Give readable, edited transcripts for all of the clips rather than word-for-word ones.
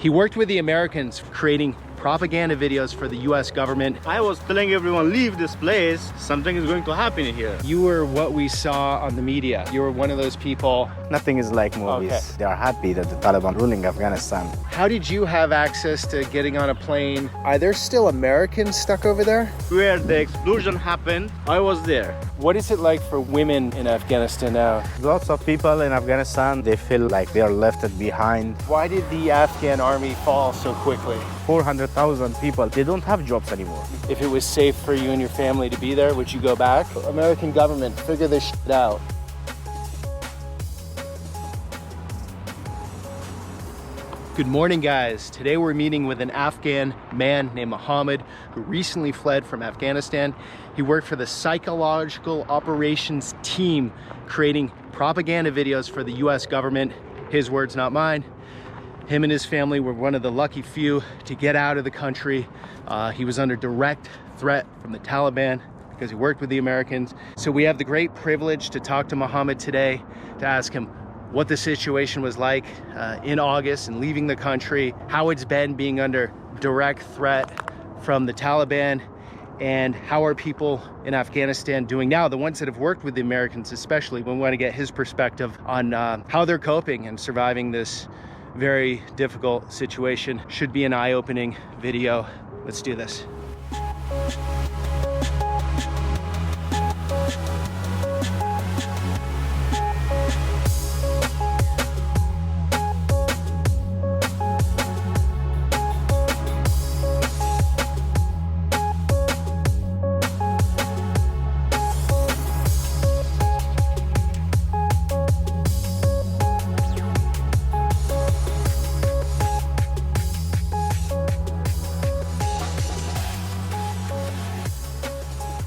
He worked with the Americans creating propaganda videos for the US government. I was telling everyone, leave this place. Something is going to happen here. You were what we saw on the media. You were one of those people. Nothing is like movies. Okay. They are happy that the Taliban ruling Afghanistan. How did you have access to getting on a plane? Are there still Americans stuck over there? Where the explosion happened, I was there. What is it like for women in Afghanistan now? Lots of people in Afghanistan, they feel like they are left behind. Why did the Afghan army fall so quickly? 400,000 people, they don't have jobs anymore. If it was safe for you and your family to be there, would you go back? American government, figure this shit out. Good morning, guys. Today we're meeting with an Afghan man named Mohammed who recently fled from Afghanistan. He worked for the Psychological Operations Team creating propaganda videos for the US government. His words, not mine. Him and his family were one of the lucky few to get out of the country. He was under direct threat from the Taliban because he worked with the Americans. So we have the great privilege to talk to Mohammed today to ask him what the situation was like in August and leaving the country, how it's been being under direct threat from the Taliban, and how are people in Afghanistan doing now, the ones that have worked with the Americans especially. We want to get his perspective on how they're coping and surviving this very difficult situation. Should be an eye-opening video. Let's do this.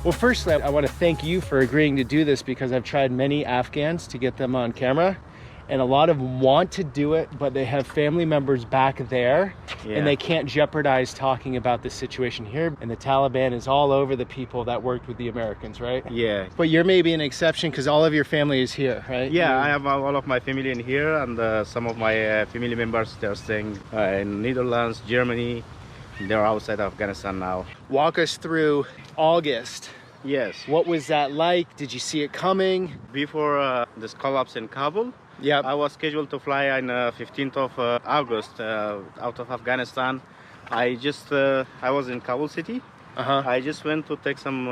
Well, firstly, I want to thank you for agreeing to do this because I've tried many Afghans to get them on camera, and a lot of them want to do it, but they have family members back there, and they can't jeopardize talking about the situation here. And the Taliban is all over the people that worked with the Americans, right? Yeah. But you're maybe an exception because all of your family is here, right? Yeah, I have all of my family in here, and some of my family members, they're staying in Netherlands, Germany. They're outside Afghanistan now. Walk us through August. Yes. What was that like? Did you see it coming? Before this collapse in Kabul, Yep. I was scheduled to fly on 15th of August out of Afghanistan. I was in Kabul city. I just went to take some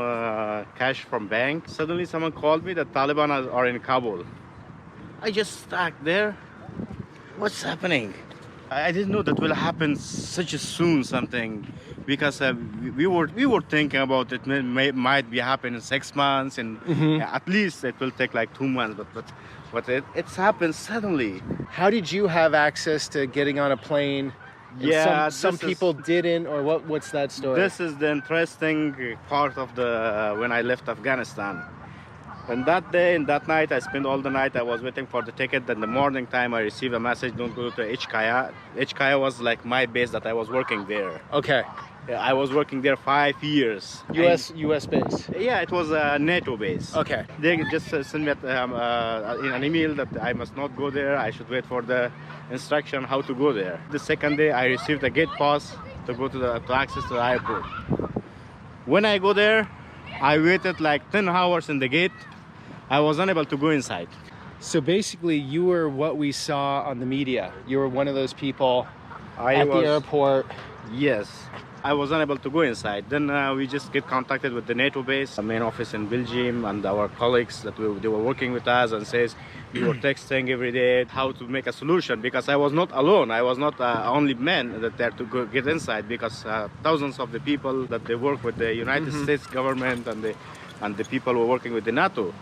cash from bank. Suddenly someone called me that Taliban are in Kabul. I just stuck there. What's happening? I didn't know that will happen such a soon something, because we were thinking about it might be happening in 6 months, and at least it will take like 2 months, but it's happened suddenly. How did you have access to getting on a plane? And Yeah, some people didn't, or what's that story? This is the interesting part of the when I left Afghanistan. And that day and that night, I spent all the night. I was waiting for the ticket. Then the morning time, I received a message: "Don't go to HKaya." HKaya was like my base that I was working there. Okay. I was working there 5 years. US base. Yeah, it was a NATO base. Okay. They just sent me in an email that I must not go there. I should wait for the instruction how to go there. The second day, I received a gate pass to go to access to the airport. When I go there, I waited like 10 hours in the gate. I was unable to go inside. So basically, you were what we saw on the media. You were one of those people at the airport. Yes. I was unable to go inside. Then we just get contacted with the NATO base, the main office in Belgium, and our colleagues that they were working with us, and says we were texting every day how to make a solution, because I was not alone. I was not only man that there to go get inside, because thousands of the people that they work with the United States government and the people who were working with the NATO,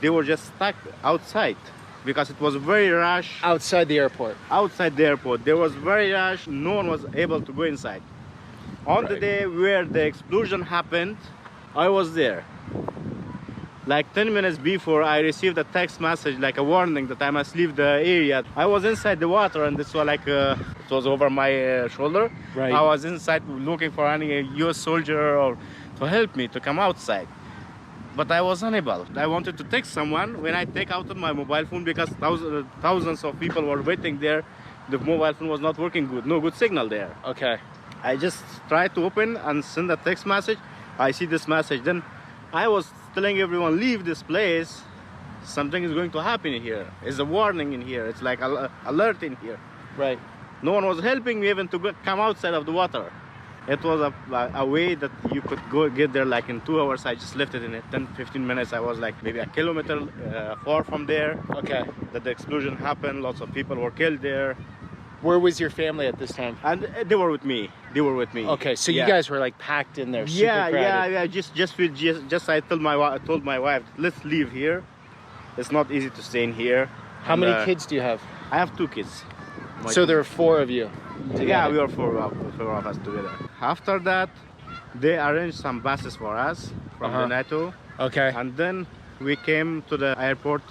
they were just stuck outside. Because it was very rush. Outside the airport. Outside the airport. There was very rush. No one was able to go inside. On the day where the explosion happened, I was there. Like 10 minutes before, I received a text message, like a warning that I must leave the area. I was inside the water, and this was like it was over my shoulder. Right. I was inside looking for any US soldier or to help me to come outside. But I was unable. I wanted to text someone when I take out my mobile phone, because thousands of people were waiting there The mobile phone was not working good, no good signal there. Okay. I just tried to open and send a text message. I see this message. Then I was telling everyone, leave this place. Something is going to happen in here. It's a warning in here. It's like alert in here. Right. No one was helping me even to come outside of the water. It was a way that you could get there like in 2 hours. I just left it in 10-15 minutes. I was like maybe a kilometer far from there. Okay. That the explosion happened. Lots of people were killed there. Where was your family at this time? And they were with me. They were with me. Okay, so Yeah. you guys were like packed in there. Super crowded. Just I told my wife, let's leave here. It's not easy to stay in here. How many kids do you have? I have 2 kids. So there are 4 of you. Yeah, together. we are four of us together. After that, they arranged some buses for us from the NATO. Okay. And then we came to the airport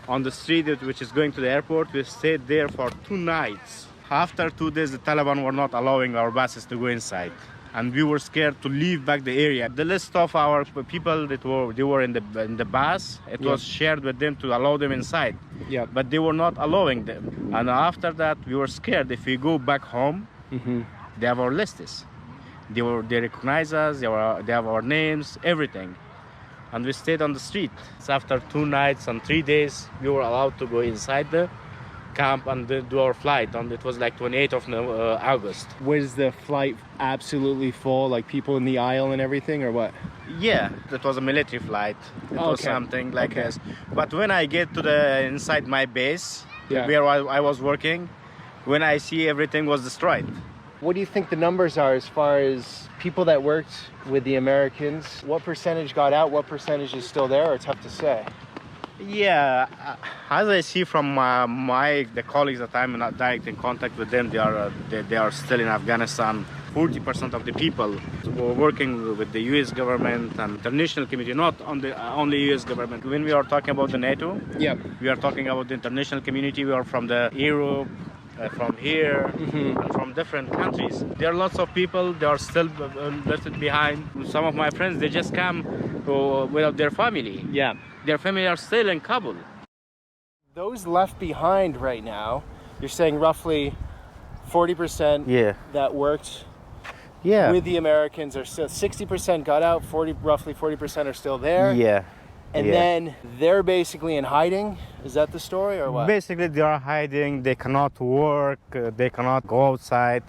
on the street which is going to the airport. We stayed there for 2 nights. After 2 days, the Taliban were not allowing our buses to go inside. And we were scared to leave back the area. The list of our people that were in the bus, it was shared with them to allow them inside. Yeah. But they were not allowing them. And after that, we were scared if we go back home, they have our lists. They recognize us, they have our names, everything. And we stayed on the street. So after 2 nights and 3 days, we were allowed to go inside the camp and do our flight. And it was like 28th of August. Was the flight absolutely full, like people in the aisle and everything, or what? Yeah, that was a military flight. It was Okay. something like Okay. this. But when I get to inside my base, Yeah. where I was working, when I see everything was destroyed. What do you think the numbers are as far as people that worked with the Americans? What percentage got out? What percentage is still there? Or it's tough to say. Yeah, as I see from the colleagues that I'm in direct in contact with them, they are still in Afghanistan. 40% of the people were working with the U.S. government and international community, not only U.S. government. When we are talking about the NATO, Yeah. we are talking about the international community. We are from the Europe, from here, and from different countries. There are lots of people. They are still left behind. Some of my friends, they just come without their family. Yeah. Their family are still in Kabul. Those left behind right now, you're saying roughly 40% Yeah. that worked Yeah. with the Americans are still 60% got out, roughly 40% are still there. Yeah. And yeah. then they're basically in hiding. Is that the story or what? Basically, they are hiding. They cannot work. They cannot go outside.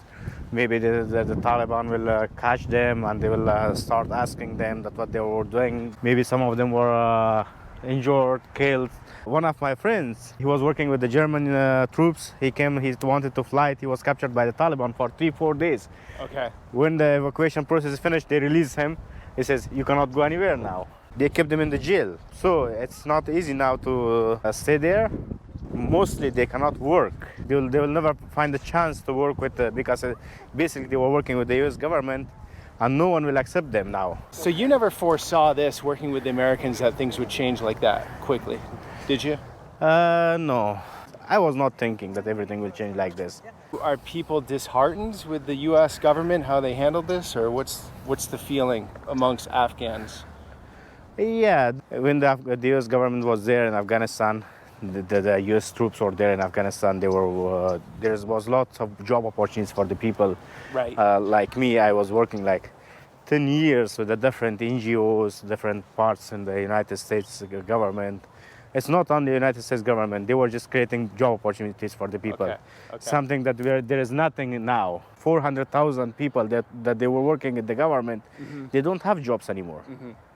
Maybe the Taliban will catch them and they will start asking them that what they were doing. Maybe some of them were injured, killed. One of my friends, he was working with the German troops. He wanted to fly. He was captured by the Taliban for 3-4 days. Okay. When the evacuation process is finished, they release him. He says, you cannot go anywhere now. They kept him in the jail. So it's not easy now to stay there. Mostly they cannot work. They will never find a chance to work with, because basically they were working with the US government and no one will accept them now. So you never foresaw this working with the Americans that things would change like that quickly, did you? No, I was not thinking that everything will change like this. Are people disheartened with the US government, how they handled this, or what's the feeling amongst Afghans? Yeah, when the US government was there in Afghanistan, the US troops were there in Afghanistan, there was lots of job opportunities for the people. Right. Like me, I was working like 10 years with the different NGOs, different parts in the United States government. It's not only the United States government, they were just creating job opportunities for the people. Okay. Something that there is nothing now. 400,000 people that they were working in the government, they don't have jobs anymore.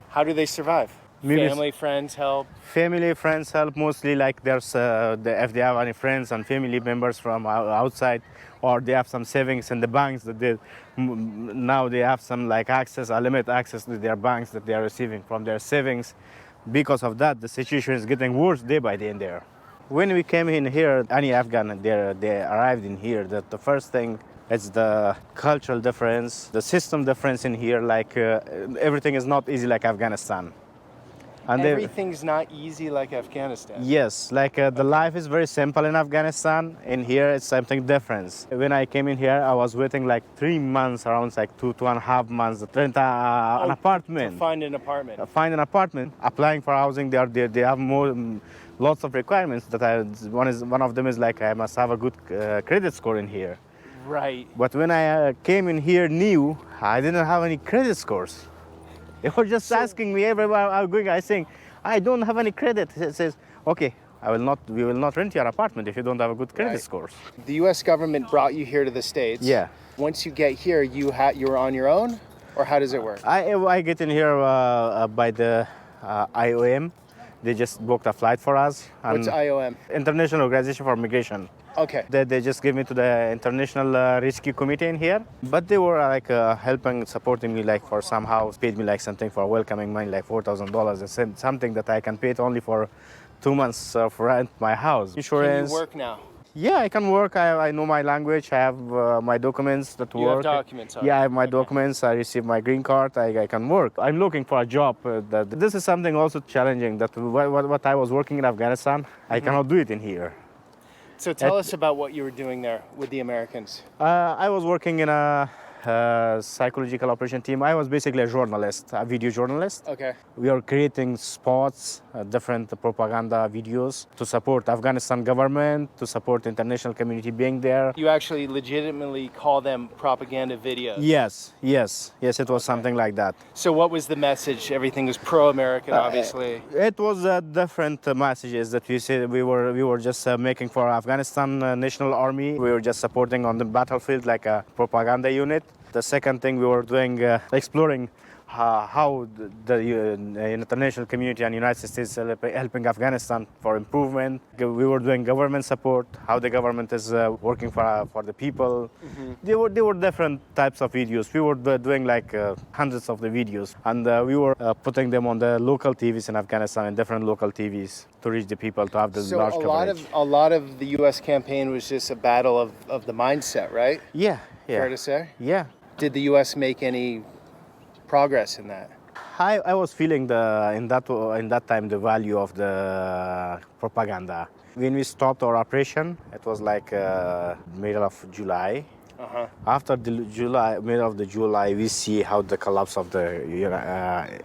How do they survive? Maybe Family, friends help? Family, friends help mostly, like there's if they have any friends and family members from outside, or they have some savings in the banks that now they have some like unlimited access to their banks that they are receiving from their savings. Because of that, the situation is getting worse day by day in there. When we came in here, any Afghan, they arrived in here, that the first thing is the cultural difference, the system difference in here, like everything is not easy like Afghanistan. And everything's not easy like Afghanistan. yes, like the life is very simple in Afghanistan. In here, it's something different. When I came in here, I was waiting like 3 months, around like 2.5 months, to rent an apartment. To find an apartment. Find an apartment, applying for housing. They have more, lots of requirements. One of them is like I must have a good credit score in here. Right. But when I came in here new, I didn't have any credit scores. They were just asking me everywhere I'm going. I saying, I don't have any credit. It says, okay, we will not rent your apartment if you don't have a good credit scores. The U.S. government brought you here to the States. Yeah. Once you get here, you're on your own, or how does it work? I get in here by the IOM. They just booked a flight for us. What's IOM? International Organization for Migration. Okay. They just gave me to the International Rescue Committee in here. But they were like helping, supporting me, like for somehow paid me like something for welcoming money, like $4,000. Something that I can pay it only for 2 months of rent my house. Insurance. Can you work now? Yeah, I can work. I know my language. I have my documents that work. You have documents. Yeah, I have my documents. I received my green card. I can work. I'm looking for a job. This is something also challenging. That what I was working in Afghanistan, I cannot do it in here. So tell us about what you were doing there with the Americans. I was working in a psychological operation team. I was basically a journalist, a video journalist. Okay. We are creating spots, different propaganda videos to support Afghanistan government, to support international community being there. You actually legitimately call them propaganda videos. Yes, it was something like that. So what was the message? Everything was pro-American, obviously. It was different messages that we said we were just making for Afghanistan National Army. We were just supporting on the battlefield like a propaganda unit. The second thing we were doing, exploring how the international community and United States helping Afghanistan for improvement. We were doing government support, how the government is working for the people. They were different types of videos. We were doing like hundreds of the videos, and we were putting them on the local TVs in Afghanistan and different local TVs to reach the people, to have the large coverage. So a lot of the U.S. campaign was just a battle of the mindset, right? Yeah. Fair to say? Yeah. Did the U.S. make any progress in that? I was feeling in that time the value of the propaganda. When we stopped our operation, it was like middle of July. After the middle of the July, we see how the collapse of the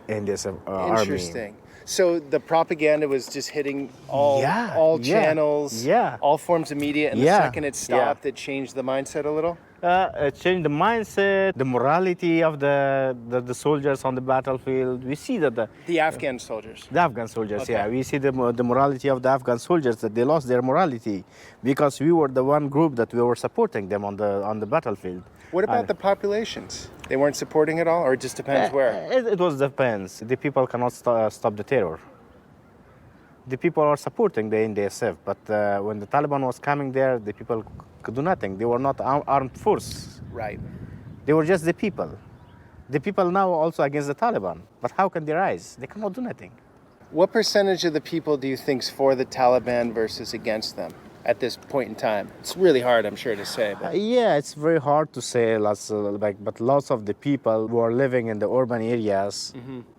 NDSF army. Interesting. So the propaganda was just hitting all channels, all forms of media, and the second it stopped, it changed the mindset a little? It changed the mindset, the morality of the soldiers on the battlefield. We see that the Afghan soldiers. The Afghan soldiers, we see the morality of the Afghan soldiers, that they lost their morality because we were the one group that we were supporting them on the battlefield. What about the populations? They weren't supporting it all, or it just depends where? It was depends. The people cannot stop the terror. The people are supporting the NDSF, but when the Taliban was coming there, the people could do nothing. They were not armed force. Right. They were just the people. The people now also against the Taliban. But how can they rise? They cannot do nothing. What percentage of the people do you think is for the Taliban versus against them at this point in time? It's really hard, I'm sure, to say. But yeah, it's very hard to say. But lots of the people who are living in the urban areas,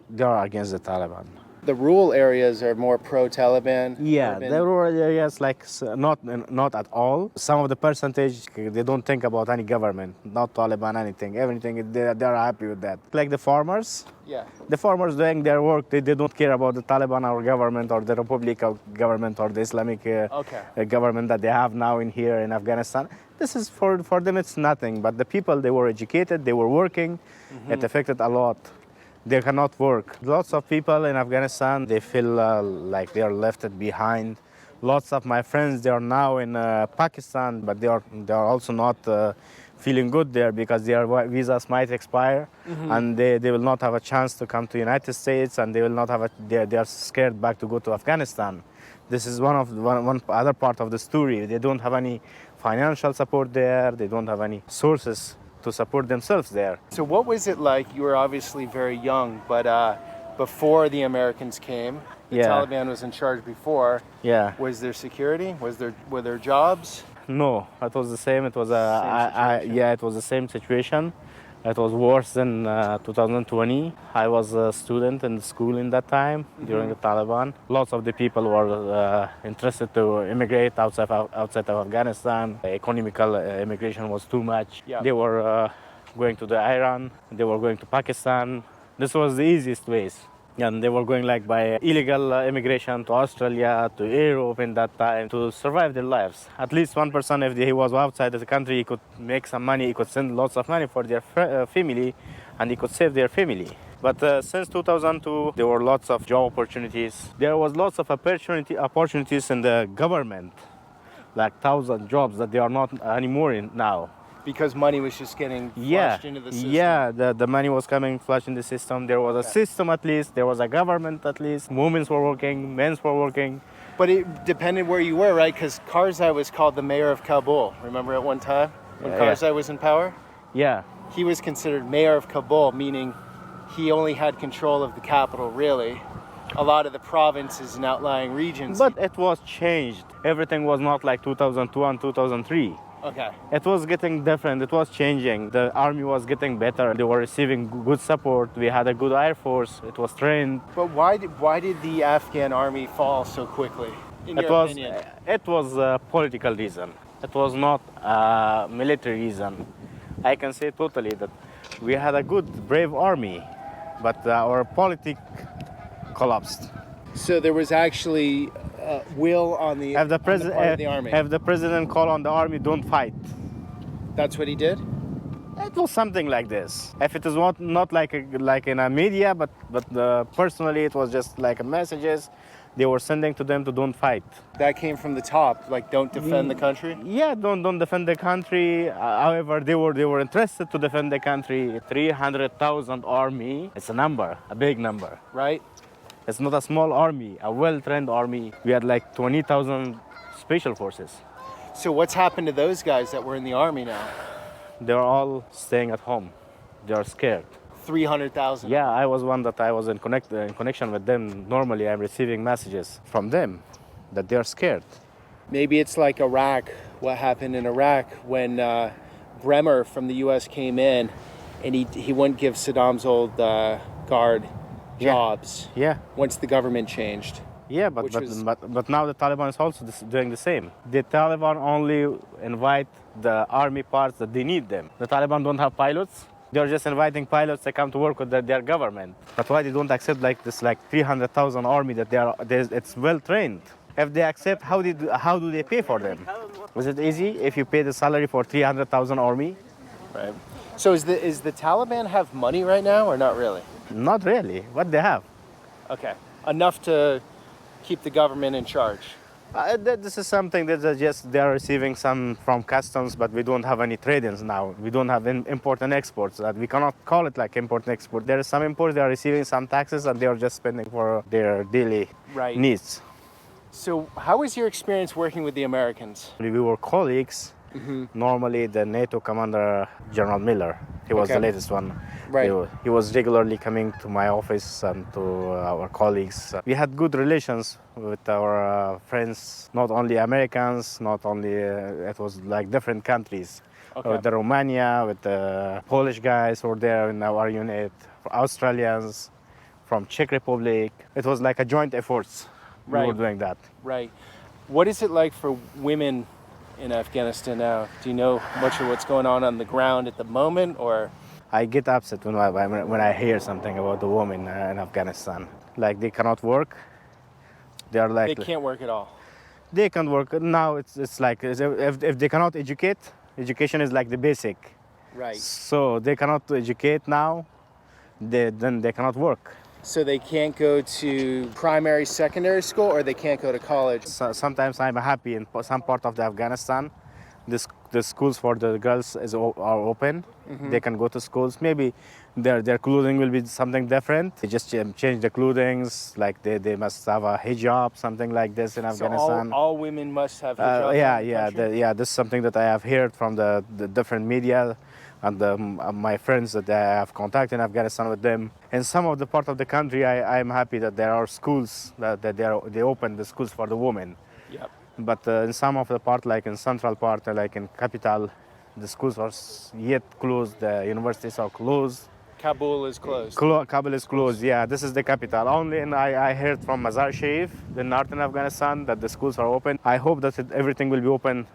they are against the Taliban. The rural areas are more pro-Taliban? Yeah, the rural areas, like not at all. Some of the percentage, they don't think about any government, not Taliban, anything. Everything, they're happy with that. Like the farmers. Yeah. The farmers doing their work, they don't care about the Taliban or government or the Republican government or the Islamic government that they have now in here in Afghanistan. This is for them, it's nothing. But the people, they were educated, they were working. It affected a lot. They cannot work. Lots of people in Afghanistan, they feel like they are left behind. Lots of my friends, they are now in Pakistan, but they are also not feeling good there because their visas might expire, and they will not have a chance to come to the United States, and they will not have they are scared back to go to Afghanistan. This is one other part of the story. They don't have any financial support there. They don't have any sources to support themselves there. So what was it like? You were obviously very young, but before the Americans came, the Taliban was in charge before. Yeah. Was there security? Were there jobs? No, it was the same. It was it was the same situation. It was worse than 2020. I was a student in school in that time during the Taliban. Lots of the people were interested to immigrate outside of Afghanistan. Economical immigration was too much. Yeah. They were going to the Iran. They were going to Pakistan. This was the easiest ways. And they were going like by illegal immigration to Australia, to Europe in that time to survive their lives. At least one person, if he was outside of the country, he could make some money, he could send lots of money for their family, and he could save their family. But since 2002, there were lots of job opportunities. There was lots of opportunities in the government, like 1,000 jobs that they are not anymore in now. Because money was just getting flushed into the system. Yeah, the money was coming flush in the system. There was a system at least. There was a government at least. Women were working, men were working. But it depended where you were, right? Because Karzai was called the mayor of Kabul. Remember at one time when Karzai was in power? Yeah. He was considered mayor of Kabul, meaning he only had control of the capital, really. A lot of the provinces and outlying regions. But it was changed. Everything was not like 2002 and 2003. Okay. It was getting different. It was changing. The army was getting better. They were receiving good support. We had a good air force. It was trained. But why did the Afghan army fall so quickly, in your opinion? It was a political reason. It was not a military reason. I can say totally that we had a good, brave army, but our politics collapsed. So there was actually will on the If the part of the army. if the president called on the army, don't fight. That's what he did? It was something like this. If it is not like in a media, but personally, it was just like messages they were sending to them to don't fight. That came from the top, like don't defend the country? Yeah, don't defend the country. However, they were interested to defend the country. 300,000 army. It's a number, a big number. Right? It's not a small army, a well-trained army. We had like 20,000 special forces. So what's happened to those guys that were in the army now? They're all staying at home. They are scared. 300,000. Yeah, I was one that I was in connection with them. Normally, I'm receiving messages from them that they're scared. Maybe it's like Iraq, what happened in Iraq when Bremer from the U.S. came in and he wouldn't give Saddam's old guard jobs. Yeah. Once the government changed. Yeah, but now the Taliban is also doing the same. The Taliban only invite the army parts that they need them. The Taliban don't have pilots. They're just inviting pilots to come to work with their government. That's why they don't accept like 300,000 army that it's well trained. If they accept, how do they pay for them? Was it easy if you pay the salary for 300,000 army? Right. So is the Taliban have money right now or not really? Not really. What they have? Okay. Enough to keep the government in charge. This is something that they are receiving some from customs, but we don't have any trade-ins now. We don't have import and exports. We cannot call it like import and export. There is some imports, they are receiving some taxes, and they are just spending for their daily needs. So how was your experience working with the Americans? We were colleagues. Mm-hmm. Normally, the NATO commander, General Miller, he was the latest one. Right. He was regularly coming to my office and to our colleagues. We had good relations with our friends, not only Americans, not only, it was like different countries. With the Romania, with the Polish guys who were there in our unit, Australians, from Czech Republic. It was like a joint efforts. We were doing that. Right. What is it like for women in Afghanistan now? Do you know much of what's going on the ground at the moment, or? I get upset when I hear something about the women in Afghanistan. Like they cannot work. They are like they can't work at all. They can't work now. It's like if they cannot educate, education is like the basic. Right. So they cannot educate now. Then they cannot work. So they can't go to primary, secondary school, or they can't go to college? Sometimes I'm happy in some part of Afghanistan. The schools for the girls are open. Mm-hmm. They can go to schools. Maybe their clothing will be something different. They just change the clothing, like they must have a hijab, something like this in Afghanistan. So all women must have hijab? Yeah. This is something that I have heard from the different media and my friends that I have contact in Afghanistan with them. In some of the part of the country, I'm happy that there are schools, that they open the schools for the women. Yep. But in some of the part, like in central part, like in capital, The schools are yet closed. The universities are closed. Kabul is closed. Kabul is closed. Yeah, this is the capital. Only, and I heard from Mazar Sharif, the northern Afghanistan, that the schools are open. I hope that everything will be open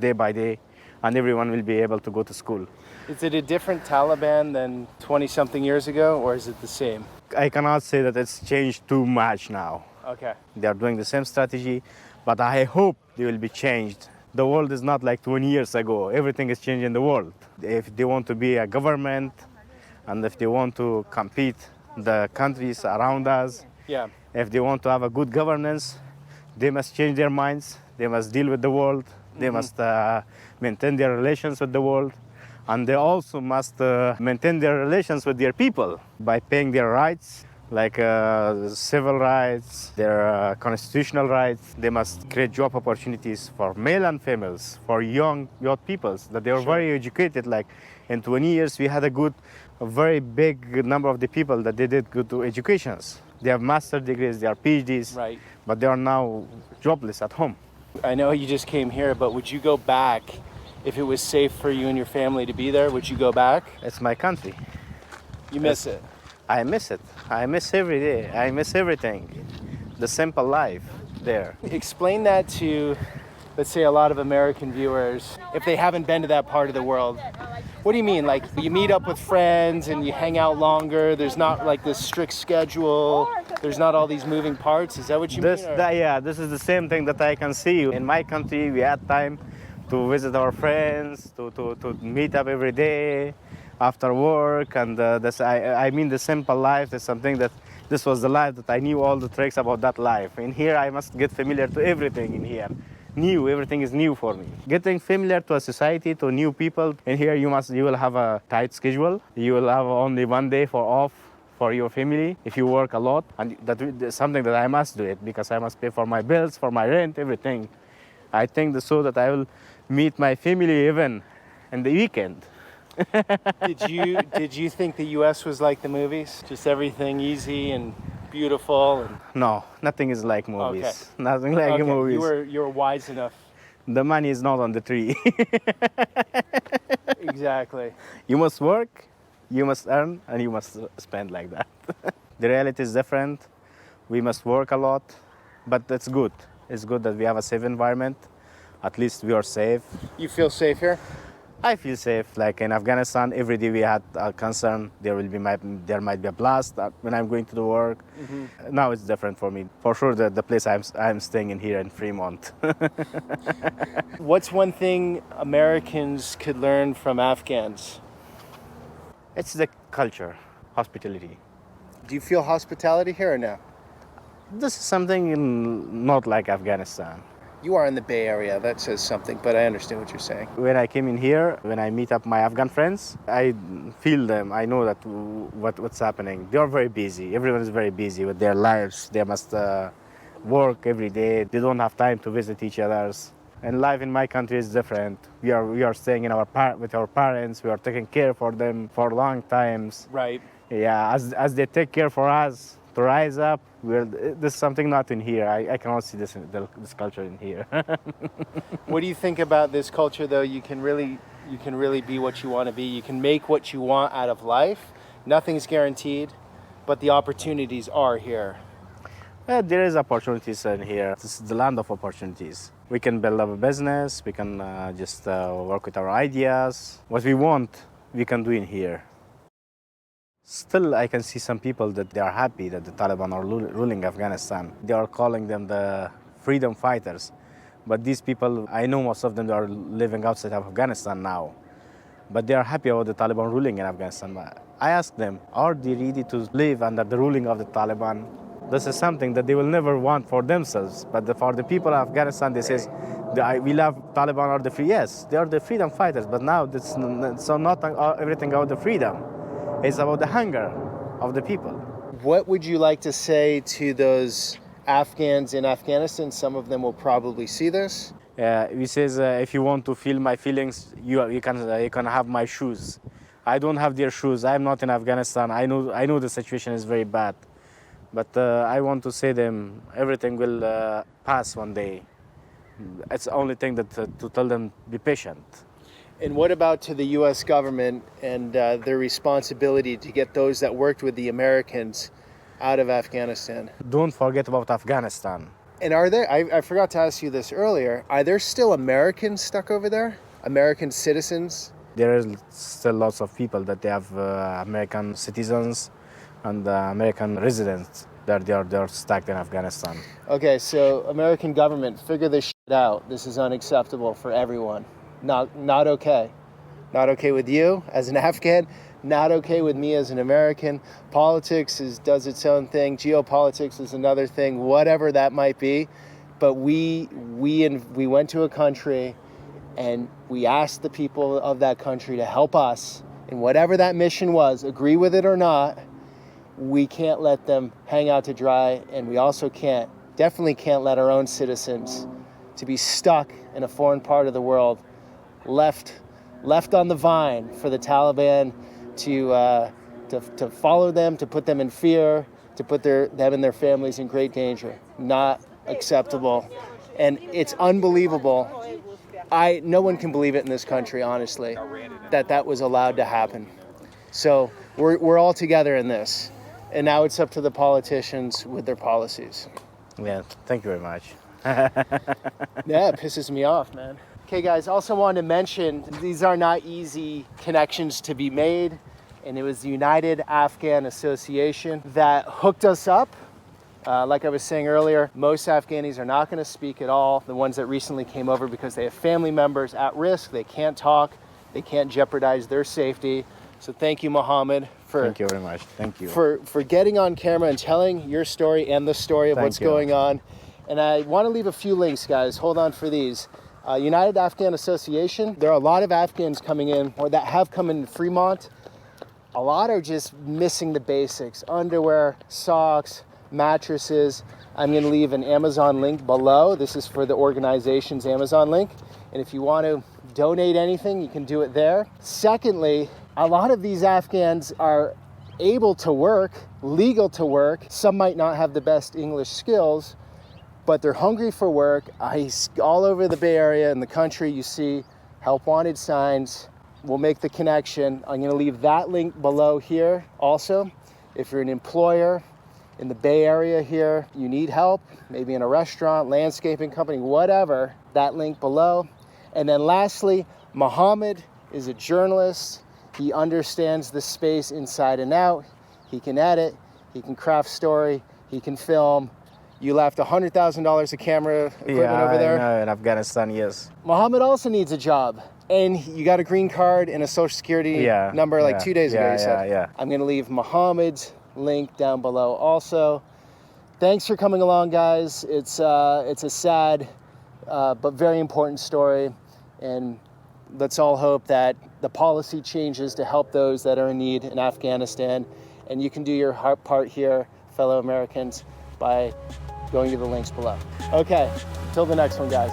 day by day, and everyone will be able to go to school. Is it a different Taliban than 20-something years ago, or is it the same? I cannot say that it's changed too much now. Okay. They are doing the same strategy, but I hope they will be changed. The world is not like 20 years ago. Everything is changing in the world. If they want to be a government, and if they want to compete the countries around us, Yeah. if they want to have a good governance, they must change their minds. They must deal with the world. They must maintain their relations with the world. And they also must maintain their relations with their people by paying their rights, like civil rights, their constitutional rights. They must create job opportunities for male and females, for young peoples, that they are very educated. Like in 20 years, we had a very big number of the people that they did good educations. They have master's degrees, they are PhDs, Right. but they are now jobless at home. I know you just came here, but would you go back if it was safe for you and your family to be there? Would you go back? It's my country. You miss it. I miss it. I miss every day. I miss everything. The simple life there. Explain that to, let's say, a lot of American viewers, if they haven't been to that part of the world. What do you mean? Like, you meet up with friends and you hang out longer, there's not like this strict schedule, there's not all these moving parts, is that what you mean? Yeah, this is the same thing that I can see. In my country, we had time to visit our friends, to meet up every day after work, and I mean the simple life is something that this was the life that I knew all the tricks about that life. In here, I must get familiar to everything in here. Everything is new for me. Getting familiar to a society, to new people. In here, you will have a tight schedule. You will have only one day off for your family if you work a lot, and that's something that I must do it because I must pay for my bills, for my rent, everything. I think so that I will meet my family even in the weekend. Did you think the U.S. was like the movies? Just everything easy and beautiful? And... No, nothing is like movies. Okay. Nothing like okay. movies. You were wise enough. The money is not on the tree. Exactly. You must work, you must earn, and you must spend like that. The reality is different. We must work a lot, but it's good. It's good that we have a safe environment. At least we are safe. You feel safe here? I feel safe. Like in Afghanistan, every day we had a concern. There might be a blast when I'm going to the work. Mm-hmm. Now it's different for me. For sure, the place I'm staying in here in Fremont. What's one thing Americans could learn from Afghans? It's the culture, hospitality. Do you feel hospitality here or no? This is something not like Afghanistan. You are in the Bay Area, that says something, but I understand what you're saying. When I came in here, when I meet up my Afghan friends, I feel them. I know that what's happening. They are very busy. Everyone is very busy with their lives. They must work every day. They don't have time to visit each other's. And life in my country is different. We are staying with our parents. We are taking care for them for long times. Right. Yeah, as they take care for us to rise up, there's something not in here. I cannot see this culture in here. What do you think about this culture, though? You can really be what you want to be. You can make what you want out of life. Nothing's guaranteed, but the opportunities are here. There is opportunities in here. This is the land of opportunities. We can build up a business. We can just work with our ideas. What we want, we can do in here. Still, I can see some people that they are happy that the Taliban are ruling Afghanistan. They are calling them the freedom fighters. But these people, I know most of them are living outside of Afghanistan now. But they are happy about the Taliban ruling in Afghanistan. I ask them, are they ready to live under the ruling of the Taliban? This is something that they will never want for themselves. But for the people of Afghanistan, they say, we love Taliban or the free. Yes, they are the freedom fighters. But now it's not everything about the freedom. It's about the hunger of the people. What would you like to say to those Afghans in Afghanistan? Some of them will probably see this. He says, if you want to feel my feelings, you can have my shoes. I don't have their shoes. I'm not in Afghanistan. I know the situation is very bad. But I want to say them, everything will pass one day. It's the only thing that to tell them, be patient. And what about to the U.S. government and their responsibility to get those that worked with the Americans out of Afghanistan? Don't forget about Afghanistan. And are there, I forgot to ask you this earlier, are there still Americans stuck over there? American citizens? There is still lots of people that they have American citizens and American residents that they're stuck in Afghanistan. Okay, so American government, figure this shit out. This is unacceptable for everyone. Not okay. Not okay with you as an Afghan, not okay with me as an American. Politics does its own thing. Geopolitics is another thing, whatever that might be. But we went to a country and we asked the people of that country to help us in whatever that mission was, agree with it or not. We can't let them hang out to dry, and we also definitely can't let our own citizens to be stuck in a foreign part of the world, left on the vine for the Taliban to follow them, to put them in fear, to put them and their families in great danger. Not acceptable. And it's unbelievable. No one can believe it in this country, honestly, that was allowed to happen. So we're all together in this. And now it's up to the politicians with their policies. Yeah, thank you very much. Yeah, it pisses me off, man. Okay, guys, also wanted to mention, these are not easy connections to be made. And it was the United Afghan Association that hooked us up. Like I was saying earlier, most Afghanis are not going to speak at all. The ones that recently came over because they have family members at risk. They can't talk. They can't jeopardize their safety. So thank you, Mohammed, Thank you very much. Thank you. For getting on camera and telling your story and the story of what's going on. And I want to leave a few links, guys. Hold on for these. United Afghan Association. There are a lot of Afghans coming in, or that have come in Fremont. A lot are just missing the basics. Underwear, socks, mattresses. I'm going to leave an Amazon link below. This is for the organization's Amazon link. And if you want to donate anything, you can do it there. Secondly, a lot of these Afghans are able to work, legal to work. Some might not have the best English skills, but they're hungry for work. All over the Bay Area and the country, you see help wanted signs. We'll make the connection. I'm going to leave that link below here also. If you're an employer in the Bay Area here, you need help, maybe in a restaurant, landscaping company, whatever, that link below. And then lastly, Mohammed is a journalist. He understands the space inside and out. He can edit, he can craft story, he can film. You left $100,000 of camera equipment over there. Yeah, in Afghanistan, yes. Mohammed also needs a job. And you got a green card and a social security number like 2 days ago, you said. Yeah. I'm going to leave Mohammed's link down below also. Thanks for coming along, guys. It's a sad but very important story. And let's all hope that the policy changes to help those that are in need in Afghanistan. And you can do your part here, fellow Americans, by going to the links below. Okay, until the next one, guys.